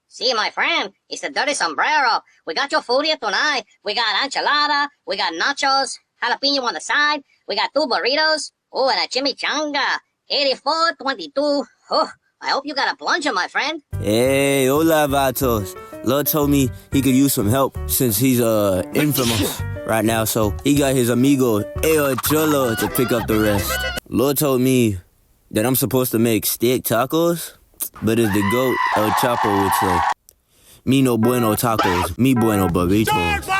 See, my friend, it's the Dirty Sombrero. We got your food here tonight. We got enchilada, we got nachos, jalapeno on the side, we got 2 burritos, oh, and a chimichanga. 84.22. Oh, I hope you got a plunger, my friend. Hey, hola, vatos. Lord told me he could use some help since he's infamous right now, so he got his amigo El Cholo to pick up the rest. Lord told me that I'm supposed to make steak tacos, but as the GOAT El Chapo would say, me no bueno tacos, me bueno burritos.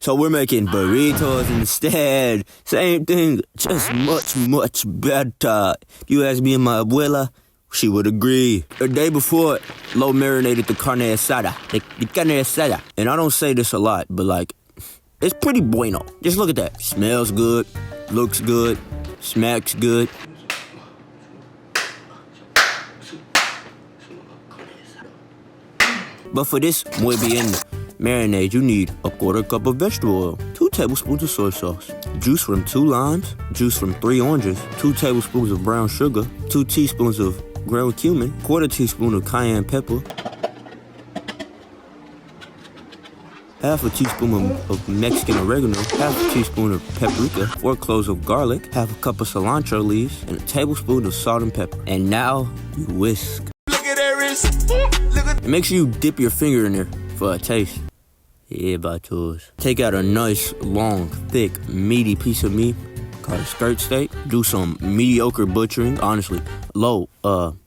So we're making burritos instead. Same thing, just much, much better. You ask me and my abuela, she would agree. The day before, Lo marinated the carne asada. The carne asada. And I don't say this a lot, but like, it's pretty bueno. Just look at that. Smells good, looks good, smacks good. But for this muy bien marinade, you need a 1/4 cup of vegetable oil, 2 tablespoons of soy sauce, juice from 2 limes, juice from 3 oranges, 2 tablespoons of brown sugar, 2 teaspoons of ground cumin, 1/4 teaspoon of cayenne pepper, 1/2 teaspoon of Mexican oregano, 1/2 teaspoon of paprika, 4 cloves of garlic, 1/2 cup of cilantro leaves, and a tablespoon of salt and pepper. And now you whisk. And make sure you dip your finger in there for a taste. Yeah, vatos. Take out a nice, long, thick, meaty piece of meat called a skirt steak. Do some mediocre butchering. Honestly, Lo,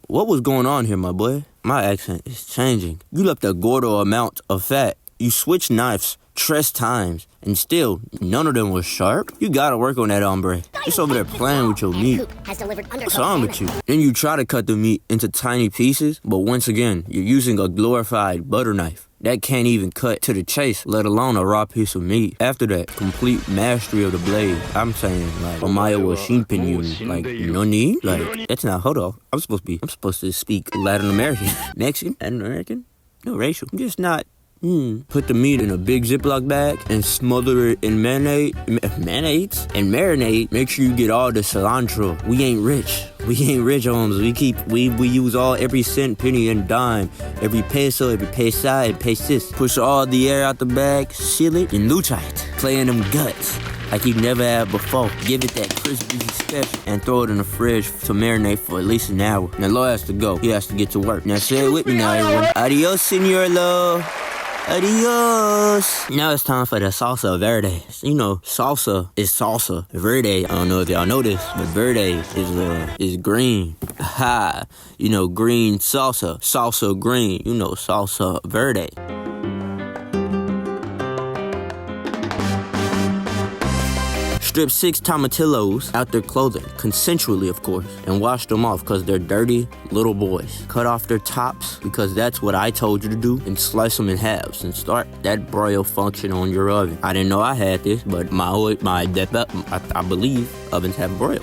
what was going on here, my boy? My accent is changing. You left a gordo amount of fat. You switched knives 3 times, and still, none of them was sharp. You gotta work on that, hombre. Just over there playing with your meat. What's wrong with you? Then you try to cut the meat into tiny pieces, but once again, you're using a glorified butter knife. That can't even cut to the chase, let alone a raw piece of meat. After that, complete mastery of the blade. I'm saying, like, Omayo wa shinpin, like, no need? Like, that's not, hold on. I'm supposed to speak Latin American. Mexican? Latin American? No racial. I'm just not. Put the meat in a big Ziploc bag and smother it in mayonnaise and marinade. Make sure you get all the cilantro. We ain't rich, homes. We use every cent, penny, and dime, every peso, every pesa, and pesos. Push all the air out the bag, seal it, and lucha it. Play in them guts like you never have before. Give it that crispy special and throw it in the fridge to marinate for at least an hour. Now Lo has to go. He has to get to work. Now say it with me now, everyone. Adios, Senor Lo. Adios. Now it's time for the salsa verde. You know, salsa is salsa. Verde, I don't know if y'all know this, but verde is green. Ha. You know, green salsa. Salsa green. You know, salsa verde. Strip 6 tomatillos out their clothing, consensually of course, and wash them off because they're dirty little boys. Cut off their tops because that's what I told you to do, and slice them in halves and start that broil function on your oven. I didn't know I had this, but I believe ovens have broil.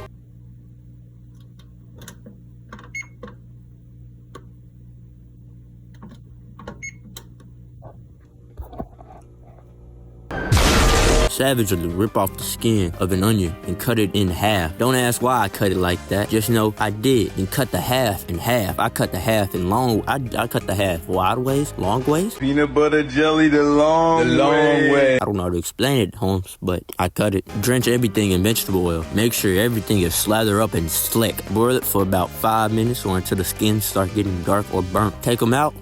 Savagely rip off the skin of an onion and cut it in half. Don't ask why I cut it like that. Just know I did. And cut the half in half. I cut the half in long. I cut the half wide ways, long ways. Peanut butter jelly the long way. I don't know how to explain it, Holmes, but I cut it. Drench everything in vegetable oil. Make sure everything is slathered up and slick. Boil it for about 5 minutes or until the skin starts getting dark or burnt. Take them out.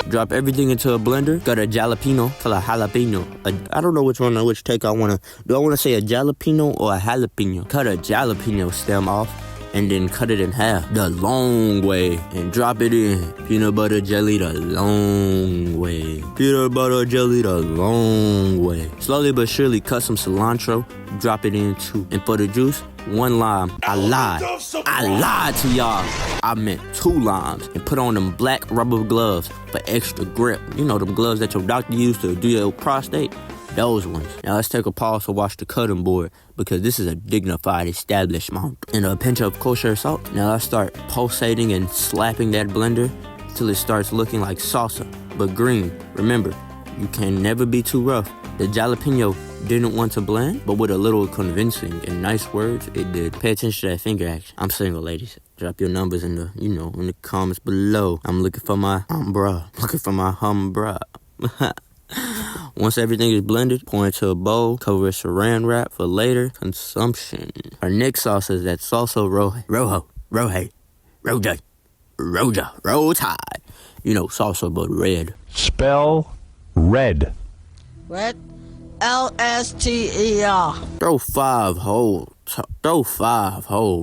Drop everything into a blender. Got a jalapeno. Call a jalapeno. I don't know which take I want to. Do I want to say a jalapeno or a jalapeno? Cut a jalapeno stem off and then cut it in half the long way and drop it in. Peanut butter jelly the long way. Peanut butter jelly the long way. Slowly but surely cut some cilantro. Drop it in too. And for the juice, 1 lime. I lied to y'all. I meant 2 limes. And put on them black rubber gloves for extra grip. You know, them gloves that your doctor used to do your prostate? Those ones. Now let's take a pause to watch the cutting board because this is a dignified establishment. And a pinch of kosher salt. Now let's start pulsating and slapping that blender till it starts looking like salsa, but green. Remember, you can never be too rough. The jalapeno didn't want to blend, but with a little convincing and nice words, it did. Pay attention to that finger action. I'm single, ladies. Drop your numbers in the, in the comments below. I'm looking for my umbra. Once everything is blended, pour into a bowl, cover with saran wrap for later consumption. Our next sauce is that salsa roja. Salsa but red. Spell red. Red? L-S-T-E-R. Throw five whole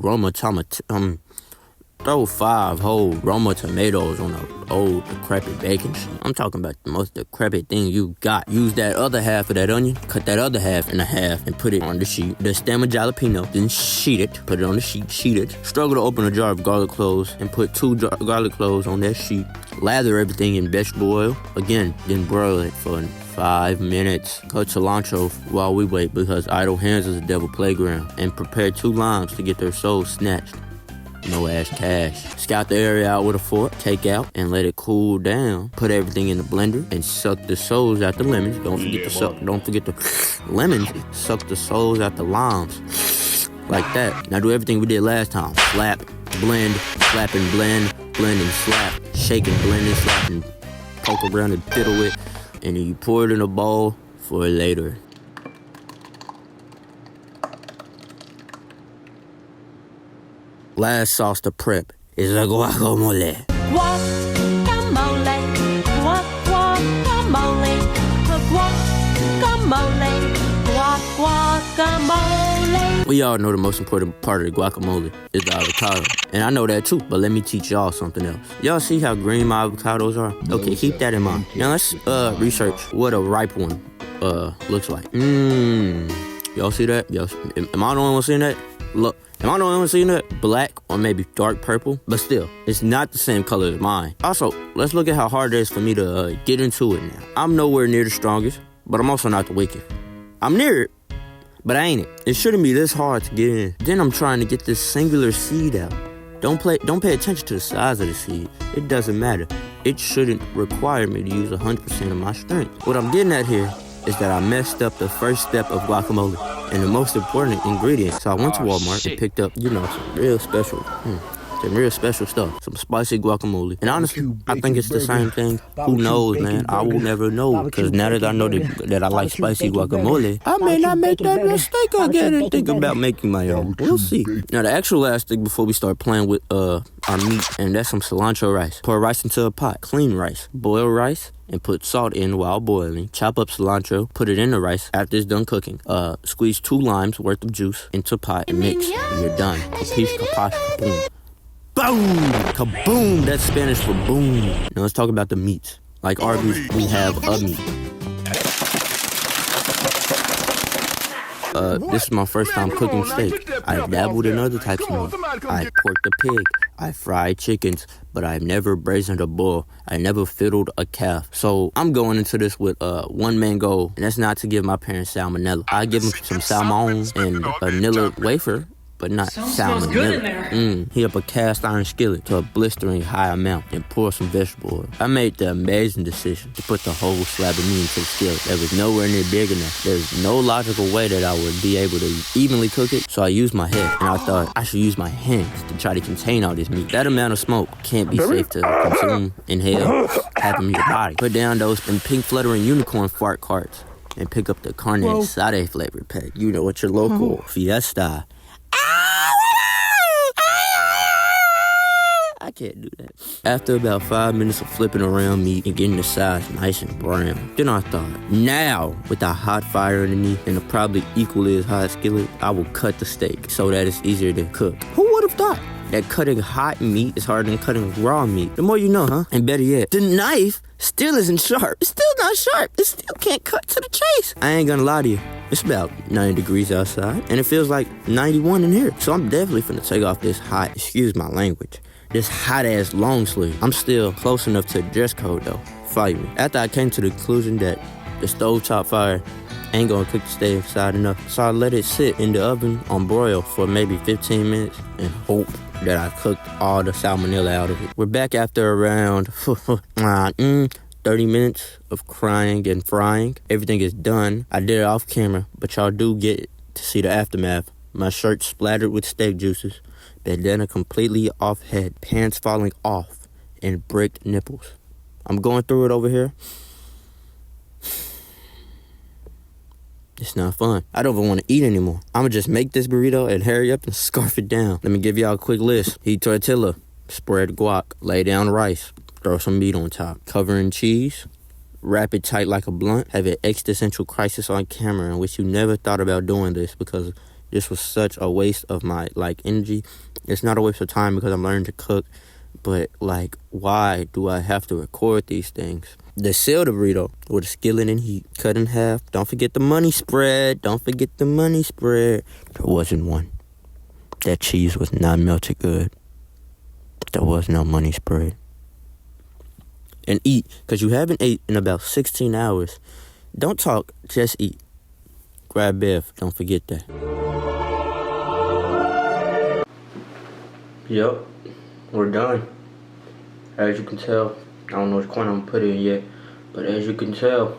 Roma tomatoes on an old decrepit baking sheet. I'm talking about the most decrepit thing you got. Use that other half of that onion, cut that other half in half, and put it on the sheet. The stem of jalapeno, then sheet it, put it on the sheet, sheet it. Struggle to open a jar of garlic cloves and put 2 garlic cloves on that sheet. Lather everything in vegetable oil. Again, then broil it for 5 minutes. Cut cilantro while we wait because idle hands is a devil playground. And prepare 2 limes to get their souls snatched. No ass cash. Scout the area out with a fork, take out, and let it cool down. Put everything in the blender and suck the souls out the lemons. Don't forget the lemons. Suck the souls out the limes. Like that. Now do everything we did last time. Slap, blend, slap and blend and slap. Shake and blend and slap and poke around and fiddle with. And then you pour it in a bowl for later. Last sauce to prep is a guacamole. Guacamole, guacamole. We all know the most important part of the guacamole is the avocado. And I know that too, but let me teach y'all something else. Y'all see how green my avocados are? Okay, keep that in mind. Now let's research what a ripe one looks like. Y'all see that? Am I the only one seeing that? Look. Am I the only one seeing that? Black or maybe dark purple? But still, it's not the same color as mine. Also, let's look at how hard it is for me to get into it now. I'm nowhere near the strongest, but I'm also not the weakest. I'm near it, but I ain't it. It shouldn't be this hard to get in. Then I'm trying to get this singular seed out. Don't pay attention to the size of the seed. It doesn't matter. It shouldn't require me to use 100% of my strength. What I'm getting at here is that I messed up the first step of guacamole and the most important ingredient. So I went to Walmart and picked up, some real special stuff. Some spicy guacamole. And honestly, I think it's the same thing. Who knows, man? I will never know. Because now that I know that I like spicy guacamole, I may not make that mistake again and think about making my own. We'll see. Now, the actual last thing before we start playing with our meat, and that's some cilantro rice. Pour rice into a pot. Clean rice. Boil rice. And put salt in while boiling. Chop up cilantro, put it in the rice after it's done cooking. Squeeze 2 limes worth of juice into a pot and mix. And you're done. Capiche, kaposh, kaboom. Boom! Kaboom! That's Spanish for boom. Now let's talk about the meats. Like Arby's, we have a meat. This is my first time cooking steak. I've dabbled in other types of meat. I porked a pig. I fried chickens, but I've never braised a bull. I never fiddled a calf. So I'm going into this with one main goal, and that's not to give my parents salmonella. I give them some salmon and a vanilla wafer, but not salmonella. Heat up a cast iron skillet to a blistering high amount and pour some vegetable oil. I made the amazing decision to put the whole slab of meat into the skillet. That was nowhere near big enough. There's no logical way that I would be able to evenly cook it, so I used my head, and I thought I should use my hands to try to contain all this meat. That amount of smoke can't be safe to consume, inhale, have in your body. Put down those pink fluttering unicorn fart carts and pick up the carne asada flavor pack. You know, what your local fiesta. I can't do that. After about 5 minutes of flipping around meat and getting the sides nice and brown, then I thought, now, with a hot fire underneath and a probably equally as hot skillet, I will cut the steak so that it's easier to cook. Who would have thought that cutting hot meat is harder than cutting raw meat? The more you know, huh? And better yet, the knife still isn't sharp. It's still not sharp. It still can't cut to the chase. I ain't gonna lie to you. It's about 90 degrees outside, and it feels like 91 in here. So I'm definitely finna take off this hot, excuse my language, this hot-ass long sleeve. I'm still close enough to the dress code, though. Fight me. After I came to the conclusion that the stovetop fire ain't gonna cook the steak inside enough, so I let it sit in the oven on broil for maybe 15 minutes and hope that I cooked all the salmonella out of it. We're back after around 30 minutes of crying and frying. Everything is done. I did it off camera, but y'all do get to see the aftermath. My shirt splattered with steak juices, bandana completely off head, pants falling off, and bricked nipples. I'm going through it over here. It's not fun. I don't even want to eat anymore. I'ma just make this burrito and hurry up and scarf it down. Let me give y'all a quick list. Heat tortilla, spread guac, lay down rice, throw some meat on top, cover in cheese, wrap it tight like a blunt, have an existential crisis on camera in which you never thought about doing this because this was such a waste of my, energy. It's not a waste of time because I'm learning to cook, but, why do I have to record these things? They seal the burrito with a skillet and heat, cut in half. Don't forget the money spread. Don't forget the money spread. There wasn't one. That cheese was not melted good. There was no money spread. And eat, because you haven't ate in about 16 hours. Don't talk, just eat. Grab Bev, don't forget that. Yup, we're done. As you can tell, I don't know which corner I'm gonna put it in yet, but as you can tell,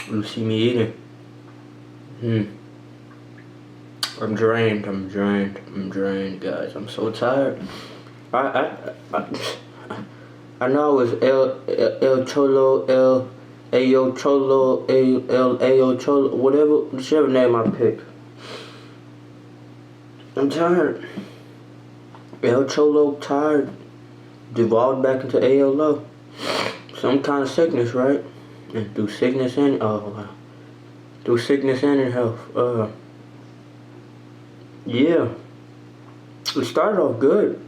you see me eating. I'm drained, guys. I'm so tired. I know it was El Cholo, Ayo Cholo, Ayo Cholo, whichever name I picked. I'm tired. El Cholo tired. Devolved back into ALO. Some kind of sickness, right? And through sickness and through sickness and in health. Yeah. It started off good.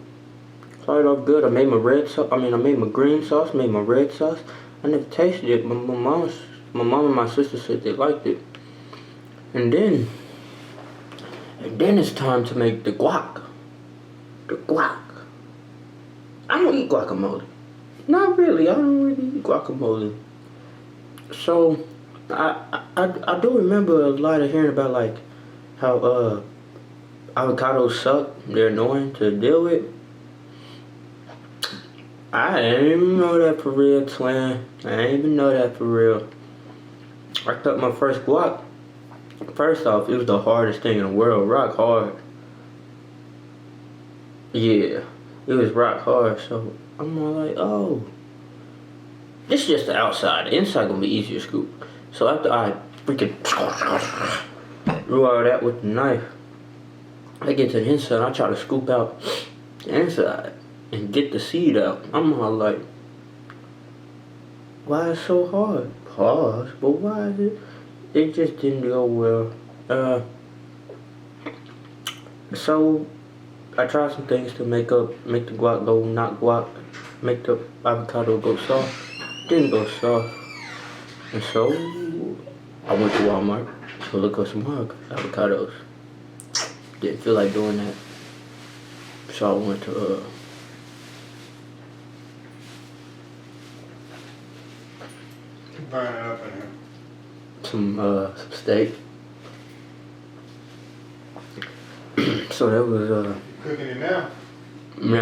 I made my red sauce. I made my green sauce. Made my red sauce. I never tasted it, but my mom and my sister said they liked it. And then it's time to make the guac. The guac. I don't eat guacamole. Not really. I don't really eat guacamole. So I do remember a lot of hearing about how avocados suck. They're annoying to deal with. I didn't even know that for real, twin. I didn't even know that for real. I cut my first guac. First off, it was the hardest thing in the world. Rock hard. Yeah. It was rock hard, so I'm all like, oh. This is just the outside. The inside gonna be easier to scoop. So after I freaking do all that with the knife, I get to the inside, I try to scoop out the inside and get the seed out. I'm all like, why is it so hard? Pause, but why is it? It just didn't go well. So I tried some things to make the guac go not guac, make the avocado go soft. Didn't go soft. And so I went to Walmart to look up some more avocados. Didn't feel like doing that. So I went to some steak. So that was Cooking it now?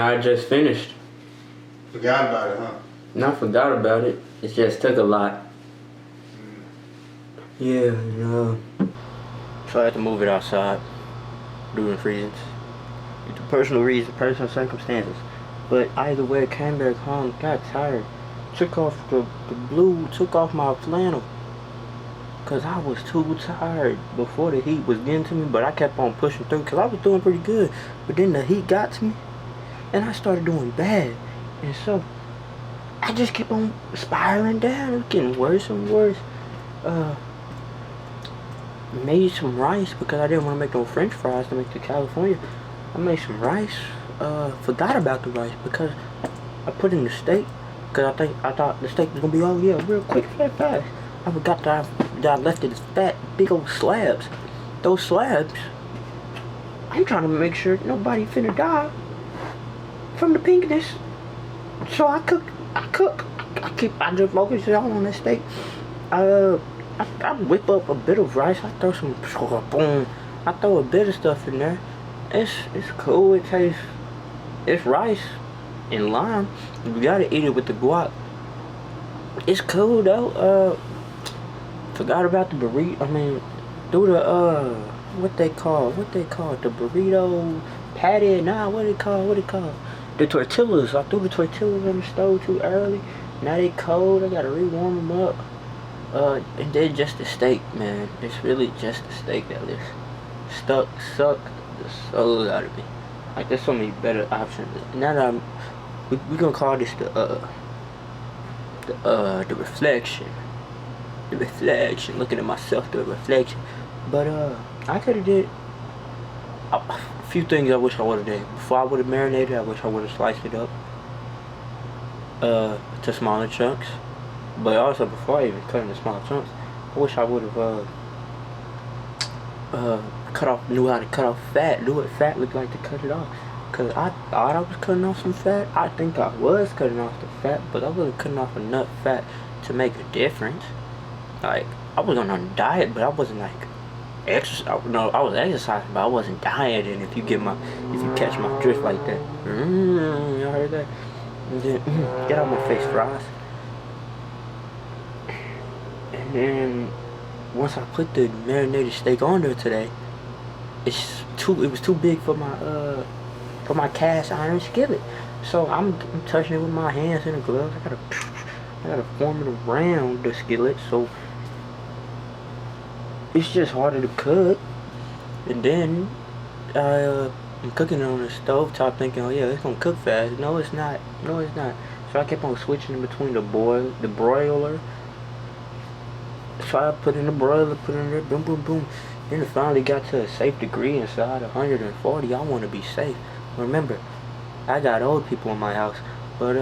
I just finished. Forgot about it, huh? Not forgot about it. It just took a lot. Yeah, so I had to move it outside due to reasons. Due to personal reasons, personal circumstances. But either way, I came back home, got tired. Took off the blue, took off my flannel. Cause I was too tired before the heat was getting to me, but I kept on pushing through cause I was doing pretty good. But then the heat got to me and I started doing bad. And so I just kept on spiraling down. It was getting worse and worse. Made some rice because I didn't want to make no french fries to make to California. I made some rice. Forgot about the rice because I put in the steak because I thought the steak was gonna be real quick, fast. I forgot that I left it as fat, big old slabs. Those slabs, I'm trying to make sure nobody finna die from the pinkness. So I just focus on that steak. I whip up a bit of rice. I throw some boom. I throw a bit of stuff in there. It's cool. It tastes. It's rice and lime. You gotta eat it with the guac. It's cool though. Forgot about the burrito. I mean, do the what they call the burrito patty. Nah, what it called? The tortillas. I threw the tortillas on the stove too early. Now they cold. I gotta rewarm them up. And then just the steak, man. It's really just the steak that is sucked the soul out of me. Like, there's so many better options. Now that we gonna call this the reflection. The reflection. Looking at myself through a reflection. But I could have did a few things I wish I would have did. Before I would have marinated, I wish I would have sliced it up to smaller chunks. But also, before I even cut into smaller chunks, I wish I would have knew how to cut off fat, knew what fat looked like to cut it off. Cause I thought I was cutting off some fat. I think I was cutting off the fat, but I wasn't cutting off enough fat to make a difference. Like, I was on a diet, but I wasn't like exercise. No, I was exercising, but I wasn't dieting. If you catch my drift like that, y'all heard that? And then get out my face, fries. And then once I put the marinated steak on there today, it was too big for my cast iron skillet. So I'm touching it with my hands in the gloves. I gotta form it around the skillet, so it's just harder to cook. And then I'm cooking it on the stove top, thinking, oh yeah, it's gonna cook fast. No, it's not. So I kept on switching in between the broiler. So I put in the broiler, put in there, boom, boom, boom. Then it finally got to a safe degree inside 140. I want to be safe. Remember, I got old people in my house. But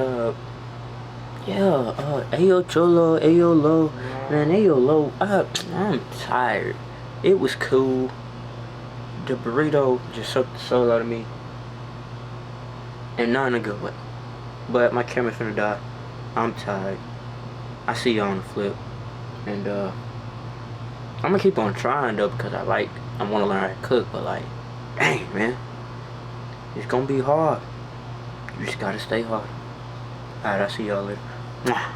yeah, Ayo Cholo, Ayo Low, man, Ayo Low. I'm tired. It was cool. The burrito just sucked the soul out of me, and not in a good way. But my camera's finna die. I'm tired. I see y'all on the flip. And I'm gonna keep on trying though, because I wanna learn how to cook, but like, dang man, it's gonna be hard. You just gotta stay hard. Alright, I'll see y'all later. Mwah.